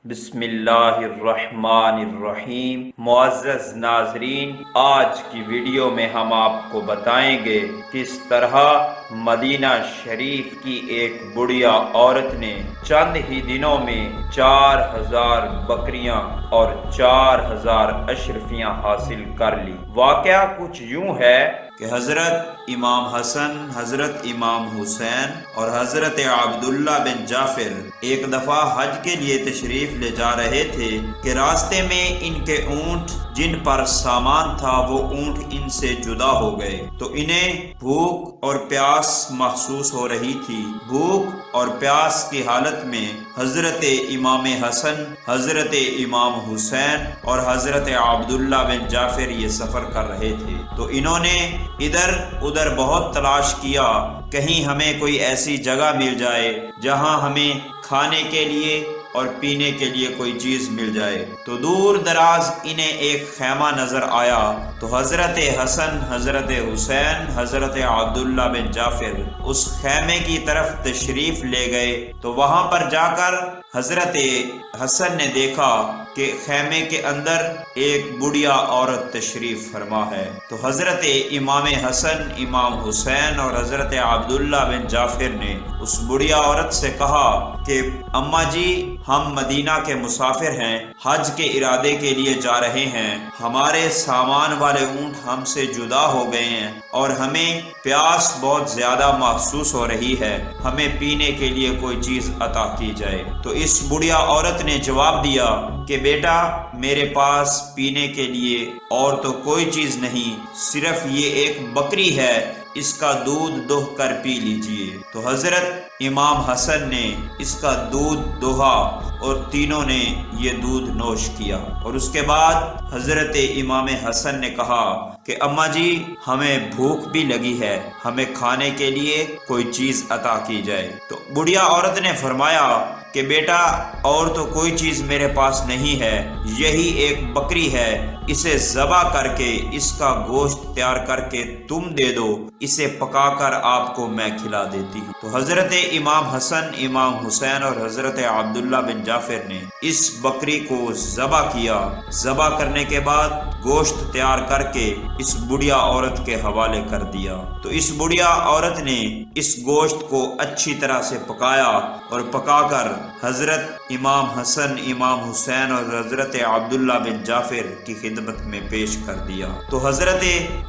بسم اللہ الرحمن الرحیم۔ معزز ناظرین، آج کی ویڈیو میں ہم آپ کو بتائیں گے کس طرح مدینہ شریف کی ایک بڑھیا عورت نے چند ہی دنوں میں 4000 بکریاں اور 4000 اشرفیاں حاصل کر لی۔ واقعہ کچھ یوں ہے کہ حضرت امام حسن، حضرت امام حسین اور حضرت عبداللہ بن جعفر ایک دفعہ حج کے لیے تشریف لے جا رہے تھے کہ راستے میں ان کے اونٹ جن پر سامان تھا وہ اونٹ ان سے جدا ہو گئے تو انہیں بھوک اور پیاس محسوس ہو رہی تھی۔ بھوک اور پیاس کی حالت میں حضرت امام حسن، حضرت امام حسین اور حضرت عبداللہ بن جعفر یہ سفر کر رہے تھے تو انہوں نے ادھر ادھر بہت تلاش کیا، کہیں ہمیں کوئی ایسی جگہ مل جائے جہاں ہمیں کھانے کے لیے اور پینے کے لیے کوئی چیز مل جائے۔ تو دور دراز انہیں ایک خیمہ نظر آیا تو حضرت حسن، حضرت حسین، حضرت عبداللہ بن جعفر اس خیمے کی طرف تشریف لے گئے تو وہاں پر جا کر حضرت حسن نے دیکھا کہ خیمے کے اندر ایک بڑھیا عورت تشریف فرما ہے تو حضرت امام حسن، امام حسین اور حضرت عبداللہ بن جعفر نے اس بڑھیا عورت سے کہا کہ اماں جی، ہم مدینہ کے مسافر ہیں، حج کے ارادے کے لیے جا رہے ہیں، ہمارے سامان والے اونٹ ہم سے جدا ہو گئے ہیں اور ہمیں پیاس بہت زیادہ محسوس ہو رہی ہے، ہمیں پینے کے لیے کوئی چیز عطا کی جائے۔ تو اس بڑھیا عورت نے جواب دیا کہ بیٹا، میرے پاس پینے کے لیے اور تو کوئی چیز نہیں، صرف یہ ایک بکری ہے، اس کا دودھ دوہ کر پی لیجئے۔ تو حضرت امام حسن نے اس کا دودھ دوہا اور تینوں نے یہ دودھ نوش کیا اور اس کے بعد حضرت امام حسن نے کہا کہ اماں جی، ہمیں بھوک بھی لگی ہے، ہمیں کھانے کے لیے کوئی چیز عطا کی جائے۔ تو بڑھیا عورت نے فرمایا کہ بیٹا، اور تو کوئی چیز میرے پاس نہیں ہے، یہی ایک بکری ہے، اسے ذبح کر کے اس کا گوشت تیار کر کے تم دے دو، اسے پکا کر آپ کو میں کھلا دیتی ہوں۔ تو حضرت امام حسن، امام حسین اور حضرت عبداللہ بن جعفر نے اس بکری کو ذبح کیا۔ ذبح کرنے کے بعد گوشت تیار کر کے اس بڑھیا عورت کے حوالے کر دیا تو اس بڑھیا عورت نے اس گوشت کو اچھی طرح سے پکایا اور پکا کر حضرت امام حسن، امام حسین اور حضرت عبداللہ بن جعفر کی خدمت میں پیش کر دیا۔ تو حضرت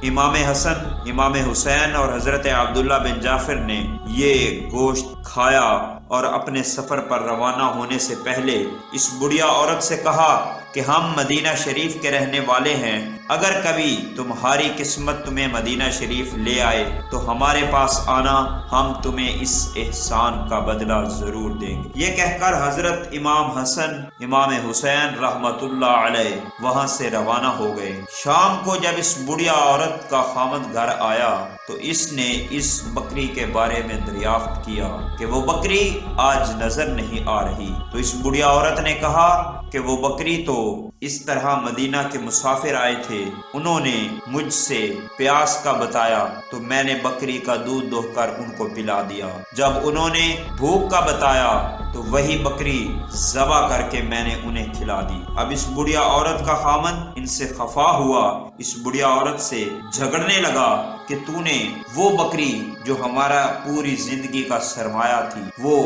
امام حسن، امام حسین اور حضرت عبداللہ بن جعفر نے یہ گوشت کھایا اور اپنے سفر پر روانہ ہونے سے پہلے اس بڑھیا عورت سے کہا کہ ہم مدینہ شریف کے رہنے والے ہیں، اگر کبھی تمہاری قسمت تمہیں مدینہ شریف لے آئے تو ہمارے پاس آنا، ہم تمہیں اس احسان کا بدلہ ضرور دیں گے۔ یہ کہہ کر حضرت امام حسن، امام حسین رحمت اللہ علیہ وہاں سے روانہ ہو گئے۔ شام کو جب اس بڑھیا عورت کا خامد گھر آیا تو اس نے اس بکری کے بارے میں دریافت کیا کہ وہ بکری آج نظر نہیں آ رہی۔ تو اس بڑھیا عورت نے کہا کہ وہ بکری تو اس طرح مدینہ کے مسافر آئے تھے، انہوں نے مجھ سے پیاس کا بتایا تو میں نے بکری کا دودھ دوہ کر ان کو پلا دیا، جب انہوں نے بھوک کا بتایا تو وہی بکری ذبح کر کے میں نے انہیں کھلا دی۔ اب اس بڑھیا عورت کا خامند ان سے خفا ہوا، اس بڑھیا عورت سے جھگڑنے لگا کہ تو نے وہ بکری جو ہمارا پوری زندگی کا سرمایہ تھی وہ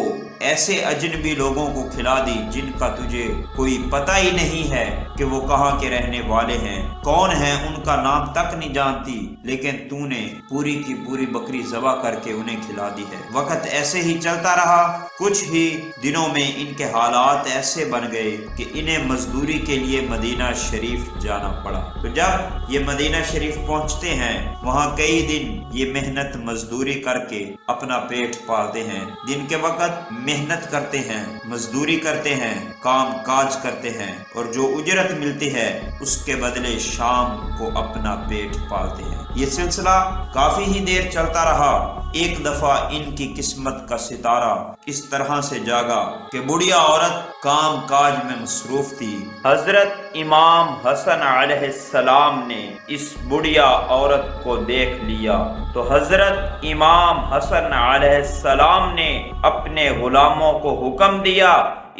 ایسے اجنبی لوگوں کو کھلا دی جن کا تجھے کوئی پتہ ہی نہیں ہے کہ وہ کہاں کے رہنے والے ہیں، کون ہیں، ان کا نام تک نہیں جانتی، لیکن تو نے پوری کی پوری بکری ذبح کر کے انہیں کھلا دی ہے۔ وقت ایسے ہی چلتا رہا، کچھ ہی دنوں میں ان کے حالات ایسے بن گئے کہ انہیں مزدوری کے لیے مدینہ شریف جانا پڑا۔ تو جب یہ مدینہ شریف پہنچتے ہیں وہاں کئی دن یہ محنت مزدوری کر کے اپنا پیٹ پالتے ہیں، دن کے وقت محنت کرتے ہیں، مزدوری کرتے ہیں، کام کاج کرتے ہیں اور جو اجرت ملتی ہے اس کے بدلے شام کو اپنا پیٹ پالتے ہیں۔ یہ سلسلہ کافی ہی دیر چلتا رہا۔ ایک دفعہ ان کی قسمت کا ستارہ اس طرح سے جاگا کہ بڑھیا عورت کام کاج میں مصروف تھی۔ حضرت امام حسن علیہ السلام نے اس بڑھیا عورت کو دیکھ لیا تو حضرت امام حسن علیہ السلام نے اپنے غلاموں کو حکم دیا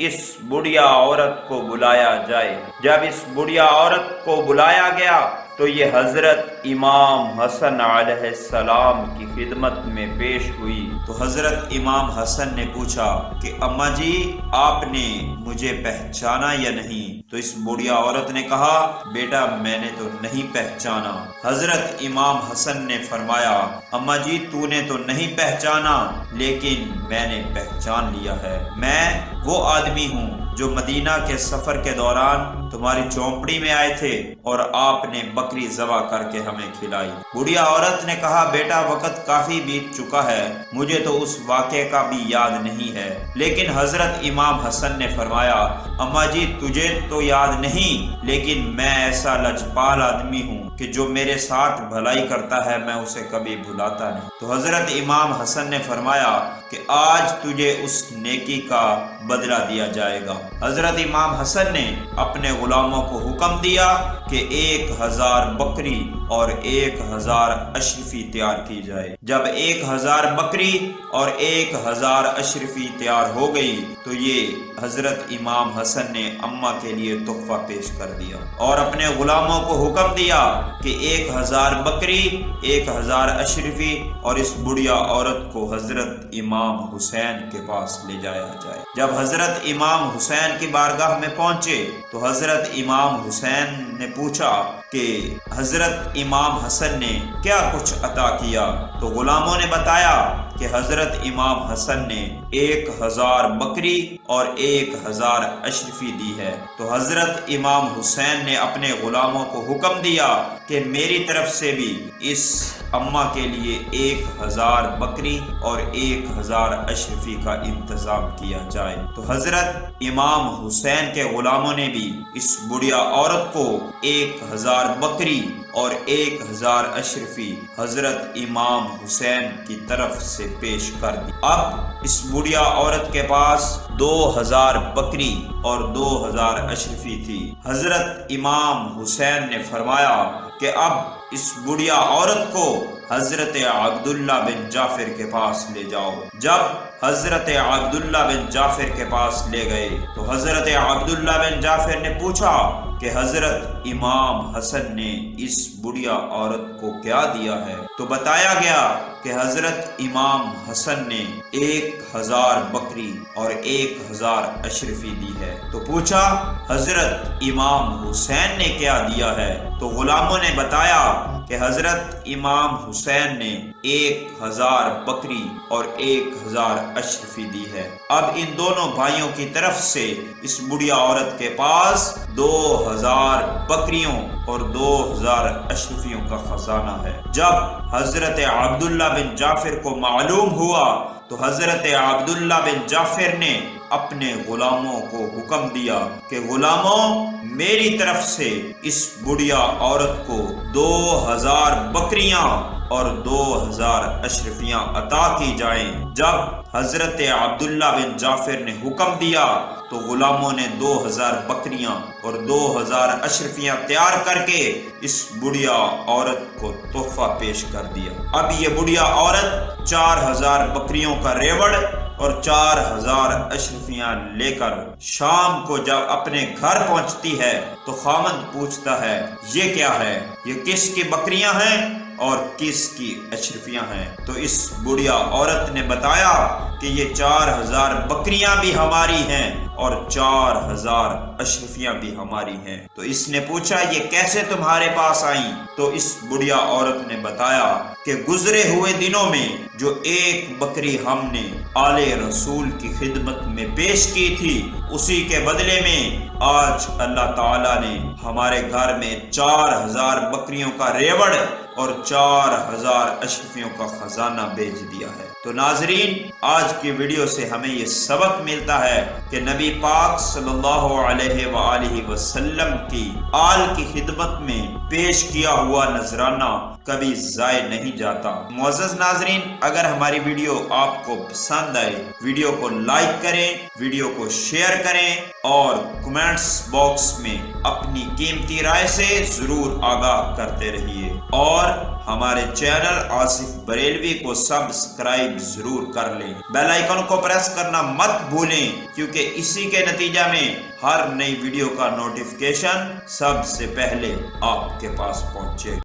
اس بڑھیا عورت کو بلایا جائے۔ جب اس بڑھیا عورت کو بلایا گیا تو یہ حضرت امام حسن علیہ السلام کی خدمت میں پیش ہوئی تو حضرت امام حسن نے پوچھا کہ اماں جی آپ نے مجھے پہچانا یا نہیں؟ تو اس بڑھیا عورت نے کہا بیٹا میں نے تو نہیں پہچانا۔ حضرت امام حسن نے فرمایا اماں جی تو نے تو نہیں پہچانا لیکن میں نے پہچان لیا ہے، میں وہ آدمی ہوں جو مدینہ کے سفر کے دوران تمہاری چونپڑی میں آئے تھے اور آپ نے بکری ذبح کر کے ہمیں کھلائی۔ بڑھیا عورت نے کہا بیٹا وقت کافی بیت چکا ہے، مجھے تو اس واقعے کا بھی یاد نہیں ہے۔ لیکن حضرت امام حسن نے فرمایا اماں جی تجھے تو یاد نہیں لیکن میں ایسا لجپال آدمی ہوں کہ جو میرے ساتھ بھلائی کرتا ہے میں اسے کبھی بھلاتا نہیں۔ تو حضرت امام حسن نے فرمایا کہ آج تجھے اس نیکی کا بدلہ دیا جائے گا۔ حضرت امام حسن نے اپنے غلاموں کو حکم دیا کہ 1000 بکری اور 1000 اشرفی تیار کی جائے۔ جب 1000 بکری اور 1000 اشرفی تیار ہو گئی تو یہ حضرت امام حسن نے اماں کے لیے تحفہ پیش کر دیا اور اپنے غلاموں کو حکم دیا کہ 1000 بکری 1000 اشرفی اور اس بڑھیا عورت کو حضرت امام حسین کے پاس لے جایا جائے۔ جب حضرت امام حسین کی بارگاہ میں پہنچے تو حضرت امام حسین نے پوچھا کہ حضرت امام حسن نے کیا کچھ عطا کیا؟ تو غلاموں نے بتایا کہ حضرت امام حسن نے 1000 بکری اور 1000 اشرفی دی ہے۔ تو حضرت امام حسین نے اپنے غلاموں کو حکم دیا کہ میری طرف سے بھی اس اماں کے لیے 1000 بکری اور 1000 اشرفی کا انتظام کیا جائے۔ تو حضرت امام حسین کے غلاموں نے بھی اس بڑھیا عورت کو 1000 بکری اور 1000 اشرفی حضرت امام حسین کی طرف سے پیش کر دی۔ اب اس بڑھیا عورت کے پاس 2000 بکری اور 2000 اشرفی تھی۔ حضرت امام حسین نے فرمایا کہ اب اس بڑھیا عورت کو حضرت عبداللہ بن جعفر کے پاس لے جاؤ۔ جب حضرت عبداللہ بن جعفر کے پاس لے گئے تو حضرت عبداللہ بن جعفر نے پوچھا کہ حضرت امام حسن نے اس بڑھیا عورت کو کیا دیا ہے؟ تو بتایا گیا کہ حضرت امام حسن نے 1000 بکری اور 1000 اشرفی دی ہے۔ تو پوچھا حضرت امام حسین نے کیا دیا ہے؟ تو غلاموں نے بتایا کہ حضرت امام حسین نے 1000 بکری اور 1000 اشرفی دی ہے۔ اب ان دونوں بھائیوں کی طرف سے اس بڑھیا عورت کے پاس 2000 بکریوں اور 2000 اشرفیوں کا خزانہ ہے۔ جب حضرت عبداللہ بن جعفر کو معلوم ہوا تو حضرت عبداللہ بن جعفر نے اپنے غلاموں کو حکم دیا کہ غلاموں میری طرف سے اس بڑھیا عورت کو 2000 بکریاں اور 2000 اشرفیاں عطا کی جائیں۔ جب حضرت عبداللہ بن جعفر نے حکم دیا تو غلاموں نے 2000 بکریاں اور 2000 اشرفیاں تیار کر کے اس بڑھیا عورت کو تحفہ پیش کر دیا۔ اب یہ بڑھیا عورت 4000 بکریوں کا ریوڑ اور 4000 اشرفیاں لے کر شام کو جب اپنے گھر پہنچتی ہے تو خاوند پوچھتا ہے یہ کیا ہے؟ یہ کس کی بکریاں ہیں اور کس کی اشرفیاں ہیں؟ تو اس بڑھیا عورت نے بتایا کہ یہ 4000 بکریاں بھی ہماری ہیں اور 4000 اشرفیاں بھی ہماری ہیں۔ تو اس نے پوچھا یہ کیسے تمہارے پاس آئیں؟ تو اس بڑھیا عورت نے بتایا کہ گزرے ہوئے دنوں میں جو ایک بکری ہم نے آل رسول کی خدمت میں پیش کی تھی اسی کے بدلے میں آج اللہ تعالیٰ نے ہمارے گھر میں 4000 بکریوں کا ریوڑ اور 4000 اشرفیوں کا خزانہ بیچ دیا ہے۔ تو ناظرین، آج کی ویڈیو سے ہمیں یہ سبق ملتا ہے کہ نبی پاک صلی اللہ علیہ وآلہ وسلم کی آل کی خدمت میں پیش کیا ہوا نذرانہ کبھی ضائع نہیں جاتا۔ معزز ناظرین، اگر ہماری ویڈیو آپ کو پسند آئے، ویڈیو کو لائک کریں، ویڈیو کو شیئر کریں اور کمنٹس باکس میں اپنی قیمتی رائے سے ضرور آگاہ کرتے رہیے، اور ہمارے چینل آصف بریلوی کو سبسکرائب ضرور کر لیں۔ بیل آئیکن کو پریس کرنا مت بھولیں، کیونکہ اسی کے نتیجہ میں ہر نئی ویڈیو کا نوٹیفیکیشن سب سے پہلے آپ کے پاس پہنچے۔